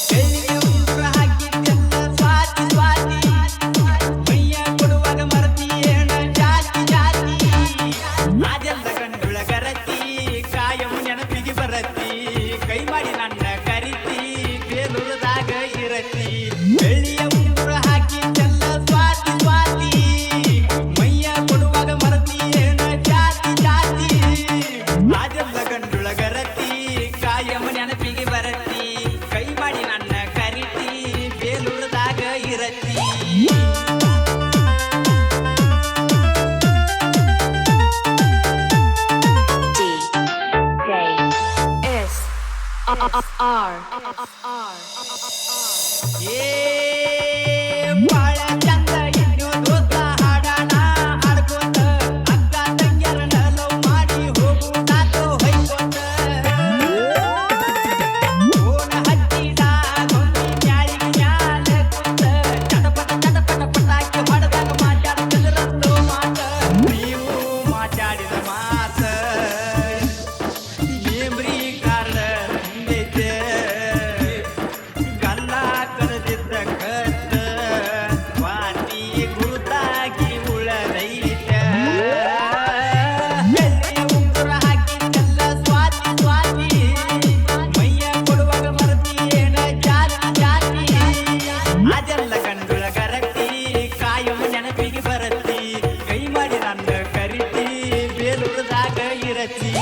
ಬೆಳ್ಳಿಗೆ ಉಂಗುರ ಹಾಕಿದ್ದೆಲ್ಲ ಸ್ವಾತಿ ಸ್ವಾತಿ ಮೈಯ ಕೊಡುವಾಗ ಮರತಿಯೇಣ ಜಾತಿ ಜಾತಿ ಅದೆಲ್ಲ ಕಂಡುಳ ಗರತಿ ಕಾಯಂ ನೆನಪಿಗೆ ಬರತಿ ಕೈ ಮಾಡಿ ನನ್ನ ಕರಿತಿ ಬೇಲೂರದಾಗ ಇರತಿ ಬೆಳ್ಳಿಯ ಉಂಗುರ ಹಾಕಿದ್ದೆಲ್ಲ ಸ್ವಾತಿ ಸ್ವಾತಿ ಮೈಯ ಕೊಡುವಾಗ ಮರತಿಯೇಣ ಜಾತಿ ಜಾತಿ ಅದೆಲ್ಲ ಕಂಡುಳ ಗರತಿ ಕಾಯಂ ನೆನಪಿಗೆ ಬರತಿ ಕೈ ಮಾಡಿ ನನ್ನ ಕರಿತಿ ಬೇಲೂರದಾಗ ಇರತಿ ಏ ಬಾಳ ಚಂದ ಇನ್ನು ದೋಸ್ತ ಹಾಡಾಣ ಹಾಡ್ಕೋತ ಅಕ್ಕ ತಂಗ್ಯರನ್ನ ಲವ್ ಮಾಡಿ ಹೋಗುದಾತು ಹೊಯ್ಕೋತ ಓನ ಹಚ್ಚಿದ ಗೊಂಬಿ ಮ್ಯಾಳಿಗೆ ಮ್ಯಾಲ ಕುಂತ ಚಟಪಟ ಪಟಾಕಿ ಹೊಡೆದಾಗ ಮಾತಾಡ್ತಿದ್ರಂತು ಮಾತ ನೀವು ಮಾತಾಡಿದ ಮಾತ ಮೇಮ್ರಿ ಕಾರ್ಡ ಹಿಂದೈತೆ ಗಲ್ಲ ಕರೆದಿದ್ದ ಕತ್ತ ವಾತಿ ಗುರುತಾಗಿ ಉಳದೈತೆ ಬೆಳ್ಳಿಯ ಉಂಗುರ ಹಾಕಿದ್ದೆಲ್ಲ ಸ್ವಾತಿ ಸ್ವಾತಿ ಮೈಯ ಕೊಡುವಾಗ ಮರತಿಯೇಣ ಜಾತಿ ಜಾತಿ ಅದೆಲ್ಲ ಕಂಡುಳ ಗರತಿ ಕಾಯಂ ನೆನಪಿಗೆ ಬರತಿ ಕೈ ಮಾಡಿ ನನ್ನ ಕರಿತಿ ಬೇಲೂರದಾಗ ಇರತಿ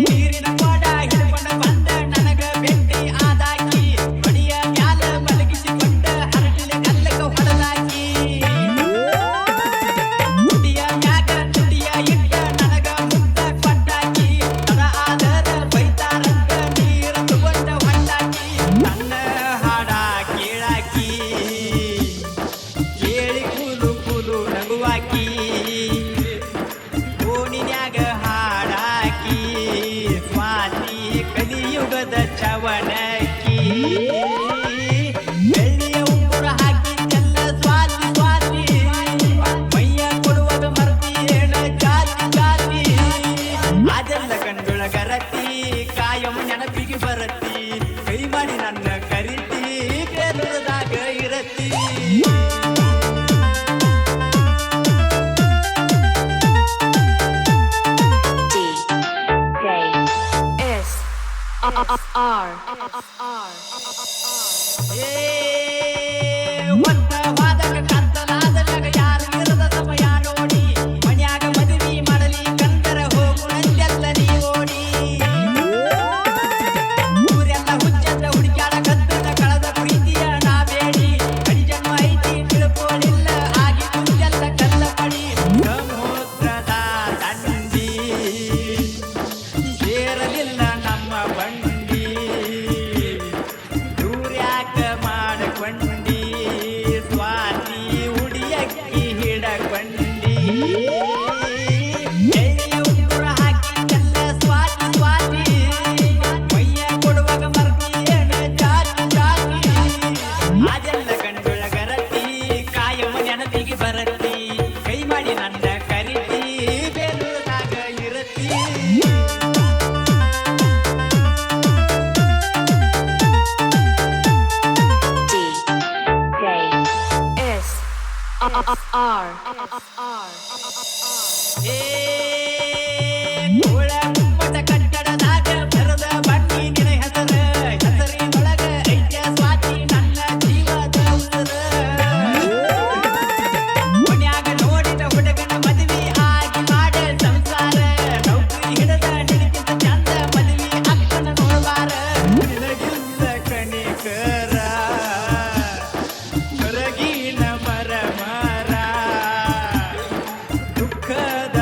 ನೀರಿನ ಕೊಡ ಹಿಡ್ಕೊಂಡ ಬಂದ ನನಗ ಬೆಟ್ಟಿ ಆದಾಕಿ ಮಡಿಯ ಮ್ಯಾಲ ಮಲಗಿಸಿಕೊಂಡ ಹರಟಿನ ಗಲ್ಲಕ ಹೊಡೆದಾಕಿ ಮುಡಿಯ ಮ್ಯಾಗ ತುಡಿಯ ಇಟ್ಟ ನನಗ ಮುದ್ದ ಕೊಟ್ಟಾಕಿ ತಡ ಆದರ ಬೈತಾರಂತ ನೀರ ತಗೊಂಡ ಹೊಂಡಾಕಿ ನನ್ನ ಹಾಡ ಕೇಳಾಕಿ ಕೇಳಿ ಕೂಲು ಕೂಲು ನಗುವಾಕಿ ಓಣಿನ್ಯಾಗ ಹಾಡಾಕಿ ಸ್ವಾತಿ ಕಲಿಯುಗದ ಚವಣಕಿ ಬೆಳ್ಳಿಯ ಉಂಗುರ ಹಾಕಿದ್ದೆಲ್ಲ ಸ್ವಾತಿ ಸ್ವಾತಿ ಮೈಯ ಕೊಡುವಾಗ ಮರತಿಯೇಣ ಜಾತಿ ಜಾತಿ ಅದೆಲ್ಲ ಕಂಡುಳ ಗರತಿ ಕಾಯಂ ನೆನಪಿಗೆ ಬರತಿ ಕೈ ಮಾಡಿ ನನ್ನ ಕರಿತಿ ಬೇಲೂರದಾಗ ಇರತಿ ವಾದಕ ಕತ್ತಲಾದಾಗ ಯಾರು ಇರದ ಸಮಯ ನೋಡಿ ಮನ್ಯಾಗ ಮದುವೆ ಮಾಡಲಿ ಕಂದರ ಹೋಗು ನಂದೆಲ್ಲ ನೀ ಓಡಿ ಊರೆಲ್ಲ ಹುಚ್ಚದ ಹುಡುಕ್ಯಾಡ ಕತ್ತದ ಕಳೆದ ಪ್ರೀತಿಯ ನಾ ಬೇಡಿ ಕಡಿ ಜನ್ಮ ಐತಿ ತಿಳ್ಕೊಳ್ಳಿಲ್ಲ ಆಗಿ ಕುಂತೆಲ್ಲ ಕಲ್ಲ ಪಡಿ ಸಮುದ್ರದ ದಂಡಿ ಸೇರಲಿಲ್ಲ ನಮ್ಮ ಬಂಡಿ ದೂರ್ಯಾಕ ಮಾಡಕೊಂಡಿ ಸ್ವಾತಿ ಉಡಿಯಕ್ಕಿ ಹಿಡಕೊಂಡಿ ಬೆಳ್ಳಿಯ ಉಂಗುರ ಹಾಕಿದ್ದೆಲ್ಲ ಸ್ವಾತಿ ಸ್ವಾತಿ ಮೈಯ ಕೊಡುವಾಗ ಮರತಿಯೇಣ ಜಾತಿ ಜಾತಿ ಅದೆಲ್ಲ ಕಂಡುಳ ಗರತಿ ಕಾಯಂ ನೆನಪಿಗೆ ಬರತಿ ಕೈ ಮಾಡಿ ನನ್ನ ಕರಿತಿ ಬೇಲೂರದಾಗ ಇರತಿ ಗೋಳ ಗುಮ್ಮಟ ಕಟ್ಟಡದಾಗ ಬರದ ಬಟ್ಟಿ ನಿನ ಹೆಸರ ಹೆಸರಿನೊಳಗ ಐತ್ಯ ಸ್ವಾತಿ ನನ್ನ ಜೀವದ ಉಸಿರ ಮನ್ಯಾಗ ನೋಡಿದ ಹುಡುಗನ ಮದುವೆ ಆಗಿ ಮಾಡ ಸಂಸಾರ ನೌಕರಿ ಹಿಡದ ನಿನಗಿಂತ ಚಂದ ಮದುವೆ ಅಕ್ಕನ ನೋಡ್ಬಾರ ನಿನಗಿಲ್ಲ ಕಣಿಕರ ಹೊರಗಿನ ಮರ ಮರ ದುಃಖದ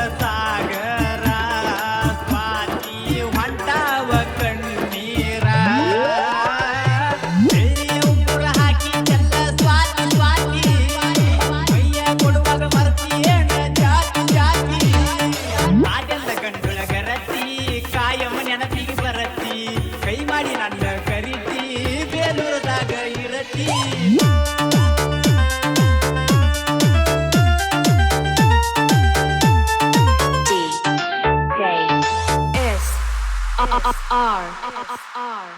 R.